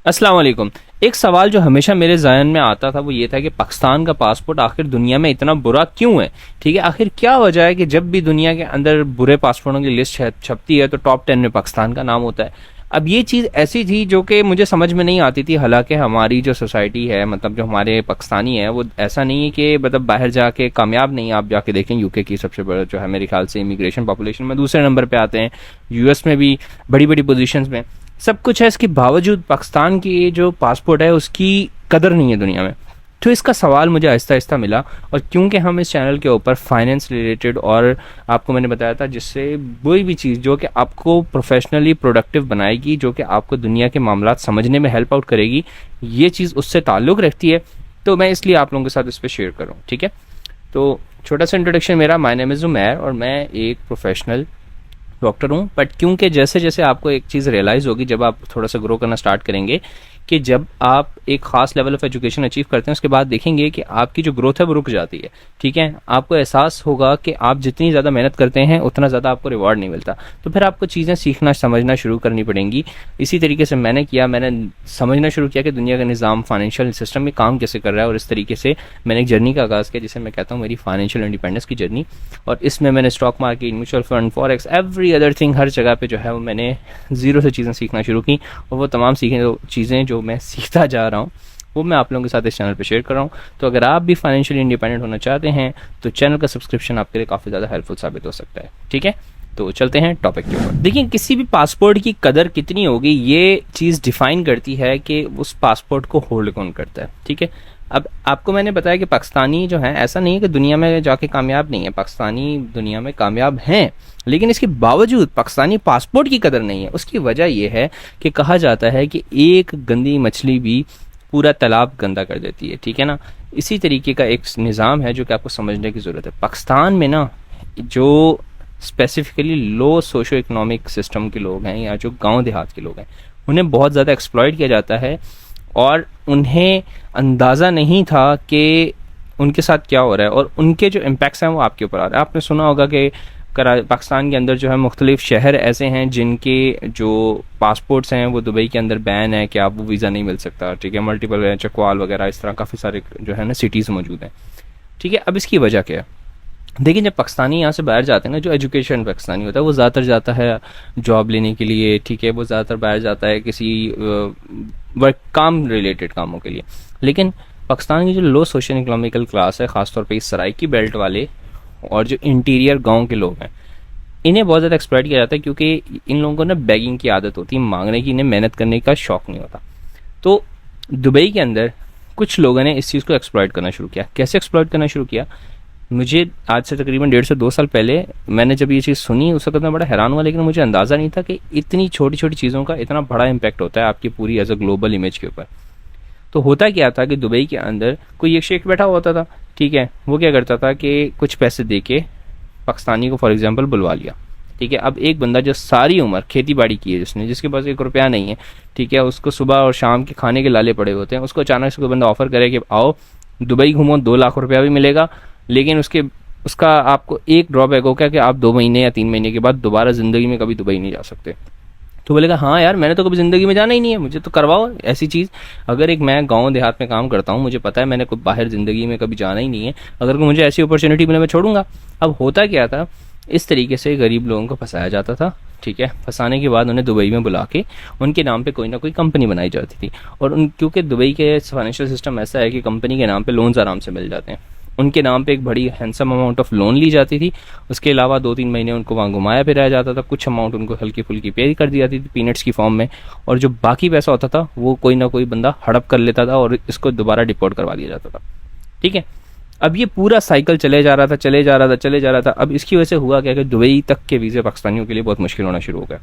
अस्सलाम वालेकुम। एक सवाल जो हमेशा मेरे ज़हन में आता था वो ये था कि पाकिस्तान का पासपोर्ट आखिर दुनिया में इतना बुरा क्यों है। ठीक है, आखिर क्या वजह है कि जब भी दुनिया के अंदर बुरे पासपोर्टों की लिस्ट छपती है तो टॉप 10 में पाकिस्तान का नाम होता है। अब ये चीज़ ऐसी थी जो कि मुझे समझ में नहीं आती थी। हालांकि हमारी जो सोसाइटी है, मतलब जो हमारे पाकिस्तानी है, वो ऐसा नहीं है कि मतलब बाहर जाके कामयाब नहीं है। आप जाके देखें यूके की सबसे बड़ा जो है मेरे ख्याल से इमिग्रेशन पॉपुलेशन में दूसरे नंबर पे आते हैं। यूएस में भी बड़ी बड़ी पोजीशंस में सब कुछ है, इसके बावजूद पाकिस्तान की जो पासपोर्ट है उसकी कदर नहीं है दुनिया में। तो इसका सवाल मुझे आहिस्ता आहिस्ता मिला, और क्योंकि हम इस चैनल के ऊपर फाइनेंस रिलेटेड और आपको मैंने बताया था जिससे कोई भी चीज़ जो कि आपको प्रोफेशनली प्रोडक्टिव बनाएगी, जो कि आपको दुनिया के मामलात समझने में हेल्प आउट करेगी, ये चीज़ उससे ताल्लुक़ रखती है। तो मैं इसलिए आप लोगों के साथ इस पर शेयर कर रहा हूँ। ठीक है, तो छोटा सा इंट्रोडक्शन मेरा, माय नेम इज़ उमैर और मैं एक प्रोफेशनल डॉक्टर हूँ। बट क्योंकि जैसे जैसे आपको एक चीज़ रियलाइज़ होगी जब आप थोड़ा सा ग्रो करना स्टार्ट करेंगे कि जब आप एक ख़ास लेवल ऑफ एजुकेशन अचीव करते हैं उसके बाद देखेंगे कि आपकी जो ग्रोथ है वो रुक जाती है। ठीक है, आपको एहसास होगा कि आप जितनी ज़्यादा मेहनत करते हैं उतना ज़्यादा आपको रिवॉर्ड नहीं मिलता। तो फिर आपको चीज़ें सीखना समझना शुरू करनी पड़ेंगी। इसी तरीके से मैंने किया, मैंने समझना शुरू किया कि दुनिया का निज़ाम फाइनेंशियल सिस्टम में काम कैसे कर रहा है, और इस तरीके से मैंने एक जर्नी का आगाज़ किया जिसे मैं कहता हूँ मेरी फाइनेंशियल इंडिपेंडेंस की जर्नी। और इसमें मैंने stock market, mutual fund, forex, every other thing, हर जगह पे जो है वो मैंने ज़ीरो से चीज़ें सीखना शुरू की। और वो तमाम चीज़ें जो मैं सीखता जा रहा हूँ वो मैं आप लोगों के साथ इस चैनल पे शेयर कर रहा हूँ। तो अगर आप भी फाइनेंशियली इंडिपेंडेंट होना चाहते हैं तो चैनल का सब्सक्रिप्शन आपके लिए काफ़ी ज़्यादा हेल्पफुल साबित हो सकता है। ठीक है, तो चलते हैं टॉपिक के ऊपर। देखिए, किसी भी पासपोर्ट की कदर कितनी होगी ये चीज़ डिफाइन करती है कि उस पासपोर्ट को होल्ड कौन करता है। ठीक है, अब आपको मैंने बताया कि पाकिस्तानी जो है, ऐसा नहीं है कि दुनिया में जाके कामयाब नहीं है, पाकिस्तानी दुनिया में कामयाब हैं, लेकिन इसके बावजूद पाकिस्तानी पासपोर्ट की कदर नहीं है। उसकी वजह यह है कि कहा जाता है कि एक गंदी मछली भी पूरा तालाब गंदा कर देती है। ठीक है ना, इसी तरीके का एक निज़ाम है जो कि आपको समझने की ज़रूरत है। पाकिस्तान में ना जो स्पेसिफिकली लो सोशो इकोनॉमिक सिस्टम के लोग हैं या जो गांव देहात के लोग हैं, उन्हें बहुत ज़्यादा एक्सप्लॉइट किया जाता है और उन्हें अंदाज़ा नहीं था कि उनके साथ क्या हो रहा है, और उनके जो इम्पैक्ट्स हैं वो आपके ऊपर आ रहे हैं। आपने सुना होगा कि पाकिस्तान के अंदर जो है मुख्तलिफ शहर ऐसे हैं जिनके जो पासपोर्ट्स हैं वो दुबई के अंदर बैन है कि आप वो वीज़ा नहीं मिल सकता। ठीक है, मल्टीपल है, चकवाल वगैरह, इस तरह काफ़ी सारे जो है ना सिटीज़ मौजूद हैं। ठीक है, अब इसकी वजह क्या है? देखिए, जब पाकिस्तानी यहाँ से बाहर जाते हैं ना, जो एजुकेशन पाकिस्तानी होता है वो ज़्यादातर जाता है जॉब लेने के लिए। ठीक है, वो ज़्यादातर बाहर जाता है किसी वर्क काम रिलेटेड कामों के लिए। लेकिन पाकिस्तान की जो लो सोशल इकोनॉमिकल क्लास है, ख़ासतौर पे इस सराइकी बेल्ट वाले और जो इंटीरियर गांव के लोग हैं, इन्हें बहुत ज़्यादा एक्सप्लॉइट किया जाता है क्योंकि इन लोगों को ना बैगिंग की आदत होती है, मांगने की, इन्हें मेहनत करने का शौक़ नहीं होता। तो दुबई के अंदर कुछ लोगों ने इस चीज़ को एक्सप्लॉइट करना शुरू किया। कैसे एक्सप्लॉइट करना शुरू किया? मुझे आज से तकरीबन 1.5 से 2 साल पहले मैंने जब ये चीज़ सुनी उस वक्त मैं बड़ा हैरान हुआ, लेकिन मुझे अंदाज़ा नहीं था कि इतनी छोटी छोटी चीज़ों का इतना बड़ा इम्पैक्ट होता है आपकी पूरी एज अ ग्लोबल इमेज के ऊपर। तो होता क्या था कि दुबई के अंदर कोई एक शेख बैठा होता था। ठीक है, वो क्या करता था कि कुछ पैसे दे के पाकिस्तानी को फॉर एग्जांपल बुलवा लिया। ठीक है, अब एक बंदा जो सारी उम्र खेती बाड़ी की है, जिसके पास 1 रुपया नहीं है, ठीक है, उसको सुबह और शाम के खाने के लाले पड़े होते हैं, उसको अचानक से कोई बंदा ऑफर करे कि आओ दुबई घूमो, 2 लाख रुपया भी मिलेगा, लेकिन उसका आपको एक ड्रॉबैक होगा कि आप 2 महीने या 3 महीने के बाद दोबारा ज़िंदगी में कभी दुबई नहीं जा सकते। तो बोलेगा हाँ यार, मैंने तो कभी ज़िंदगी में जाना ही नहीं है, मुझे तो करवाओ ऐसी चीज़। अगर एक मैं गांव देहात में काम करता हूँ, मुझे पता है मैंने कोई बाहर ज़िंदगी में कभी जाना ही नहीं है, अगर मुझे ऐसी अपॉर्चुनिटी मिले मैं छोड़ूंगा। अब होता क्या था, इस तरीके से गरीब लोगों को फंसाया जाता था। ठीक है, फंसाने के बाद उन्हें दुबई में बुला के उनके नाम पे कोई ना कोई कंपनी बनाई जाती थी। और क्योंकि दुबई के फाइनेंशियल सिस्टम ऐसा है कि कंपनी के नाम पे लोन्स आराम से मिल जाते हैं, उनके नाम पे एक बड़ी हैंडसम अमाउंट ऑफ लोन ली जाती थी। उसके अलावा 2-3 महीने उनको वहाँ घुमाया फिराया जाता था, कुछ अमाउंट उनको हल्की फुल्की पे कर दी जाती थी पीनट्स की फॉर्म में, और जो बाकी पैसा होता था वो कोई ना कोई बंदा हड़प कर लेता था और इसको दोबारा डिपोर्ट करवा दिया जाता था। ठीक है, अब ये पूरा साइकिल चले जा रहा था। अब इसकी वजह से हुआ क्या कि दुबई तक के वीज़े पाकिस्तानियों के लिए बहुत मुश्किल होना शुरू हो गया।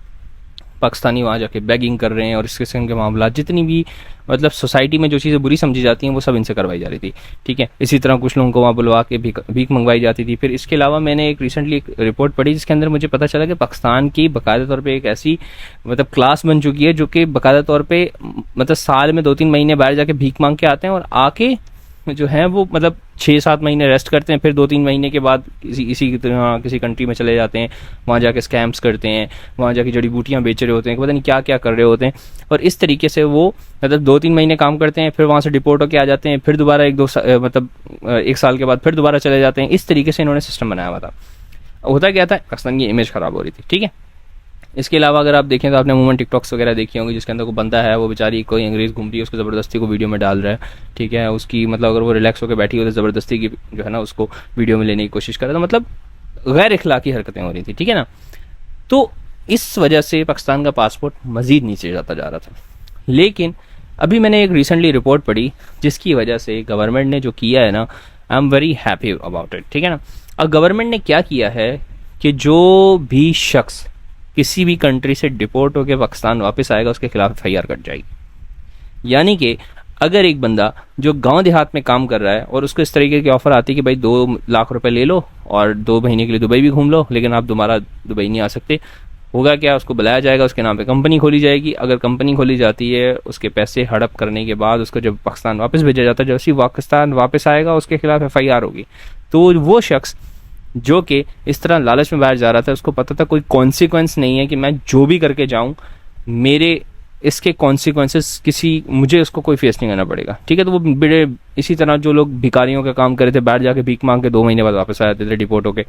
पाकिस्तानी वहाँ जाके बैगिंग कर रहे हैं और इस किस्म के मामला, जितनी भी मतलब सोसाइटी में जो चीज़ें बुरी समझी जाती हैं वो सब इनसे करवाई जा रही थी। ठीक है, इसी तरह कुछ लोगों को वहाँ बुलवा के भीख मंगवाई जाती थी। फिर इसके अलावा मैंने एक रिसेंटली एक रिपोर्ट पढ़ी जिसके अंदर मुझे पता चला कि पाकिस्तान की बाकायदा तौर पर एक ऐसी मतलब क्लास बन चुकी है जो कि बाकायदा तौर पर मतलब साल में 2-3 महीने बाहर जाके भीख मांग के आते हैं और आके जो हैं वो मतलब 6-7 महीने रेस्ट करते हैं, फिर 2-3 महीने के बाद इसी की तरह किसी कंट्री में चले जाते हैं, वहाँ जाके स्कैम्स करते हैं, वहाँ जाके जड़ी बूटियाँ बेच रहे होते हैं, पता नहीं क्या क्या कर रहे होते हैं। और इस तरीके से वो मतलब 2-3 महीने काम करते हैं, फिर वहाँ से डिपोर्ट होकर आ जाते हैं, फिर दोबारा 1 साल के बाद फिर दोबारा चले जाते हैं। इस तरीके से इन्होंने सिस्टम बनाया हुआ था। होता क्या था, पाकिस्तान की इमेज ख़राब हो रही थी, ठीक है। इसके अलावा अगर आप देखें तो आपने अमूमन टिकटॉक्स वगैरह देखी होंगी, जिसके अंदर को बंदा है, वो बेचारी कोई अंग्रेज़ घूम रही है, उसको ज़बरदस्ती को वीडियो में डाल रहा है, ठीक है। उसकी मतलब अगर वो रिलैक्स होकर बैठी हो तो ज़बरदस्ती की जो है ना उसको वीडियो में लेने की कोशिश कर रहा था, मतलब गैर इखलाकी हरकतें हो रही थी, ठीक है ना। तो इस वजह से पाकिस्तान का पासपोर्ट मज़ीद नीचे जाता जा रहा था। लेकिन अभी मैंने एक रिसेंटली रिपोर्ट पढ़ी जिसकी वजह से गवर्नमेंट ने जो किया है ना, I am very happy about it, ठीक है ना। अब गवर्नमेंट ने क्या किया है कि जो भी शख्स किसी भी कंट्री से डिपोर्ट होकर पाकिस्तान वापस आएगा उसके खिलाफ FIR कट जाएगी। यानी कि अगर एक बंदा जो गांव देहात में काम कर रहा है और उसको इस तरीके की ऑफर आती है कि भाई 2 लाख रुपए ले लो और 2 महीने के लिए दुबई भी घूम लो, लेकिन आप दोबारा दुबई नहीं आ सकते, होगा क्या, उसको बुलाया जाएगा, उसके नाम पे कंपनी खोली जाएगी। अगर कंपनी खोली जाती है, उसके पैसे हड़प करने के बाद उसको जब पाकिस्तान वापस भेजा जाता है, जब उसी पाकिस्तान वापस आएगा उसके खिलाफ FIR होगी। तो वो शख्स जो कि इस तरह लालच में बाहर जा रहा था, उसको पता था कोई कॉन्सिक्वेंस नहीं है कि मैं जो भी करके जाऊं मेरे इसके कॉन्सिक्वेंसेस मुझे उसको कोई फेस नहीं करना पड़ेगा, ठीक है। तो वो बड़े इसी तरह जो लोग भिखारियों का काम कर रहे थे, बाहर जाके भीख मांग के 2 महीने बाद वापस आ जाते थे डिपोर्ट होके,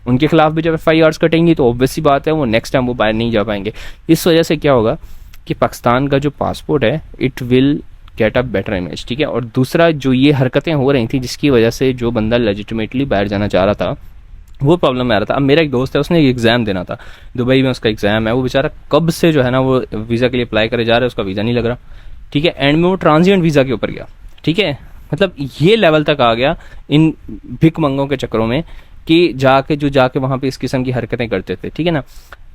उनके खिलाफ भी जब FIRs कटेंगी तो ऑब्वियस सी बात है वो नेक्स्ट टाइम वो बाहर नहीं जा पाएंगे। इस वजह से क्या होगा कि पाकिस्तान का जो पासपोर्ट है it will get a better image, ठीक है। और दूसरा जो ये हरकतें हो रही थी जिसकी वजह से जो बंदा लेजिटिमेटली बाहर जाना चाह रहा था वो प्रॉब्लम में आ रहा था। अब मेरा एक दोस्त है, उसने एक एग्ज़ाम देना था दुबई में, उसका एग्ज़ाम है, वो बेचारा कब से जो है ना वो वीज़ा के लिए अप्लाई करे जा रहा है, उसका वीज़ा नहीं लग रहा, ठीक है। एंड में वो ट्रांजिएंट वीज़ा के ऊपर गया, ठीक है। मतलब ये लेवल तक आ गया इन भिक मंगों के चक्करों में कि जाके वहाँ पे इस किस्म की हरकतें करते थे, ठीक है ना।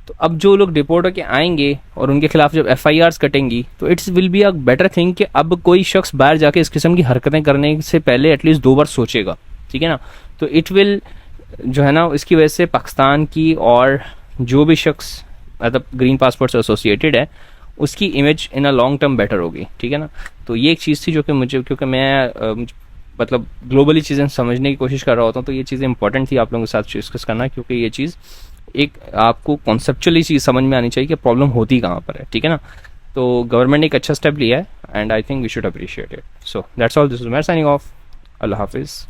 तो अब जो लोग डिपोर्ट होकर आएंगे और उनके खिलाफ जब FIRs कटेंगी तो it's will be a better thing कि अब कोई शख्स बाहर जाके इस किस्म की हरकतें करने से पहले एटलीस्ट 2 बार सोचेगा, ठीक है ना। तो इट विल जो है ना इसकी वजह से पाकिस्तान की और जो भी शख्स मतलब ग्रीन पासपोर्ट से एसोसिएटेड है उसकी image in a long term better होगी, ठीक है ना। तो ये एक चीज़ थी जो कि मुझे, क्योंकि मैं मतलब ग्लोबली चीज़ें समझने की कोशिश कर रहा होता हूँ, तो ये चीज़ें इंपॉर्टेंट थी आप लोगों के साथ डिस्कस करना, क्योंकि ये चीज़ एक आपको कॉन्सेप्चुअली चीज़ समझ में आनी चाहिए कि प्रॉब्लम होती कहाँ पर है, ठीक है ना। तो गवर्नमेंट ने एक अच्छा स्टेप लिया है and I think we should appreciate it. So that's all, this is मैं साइनिंग ऑफ। अल्लाह हाफिज़।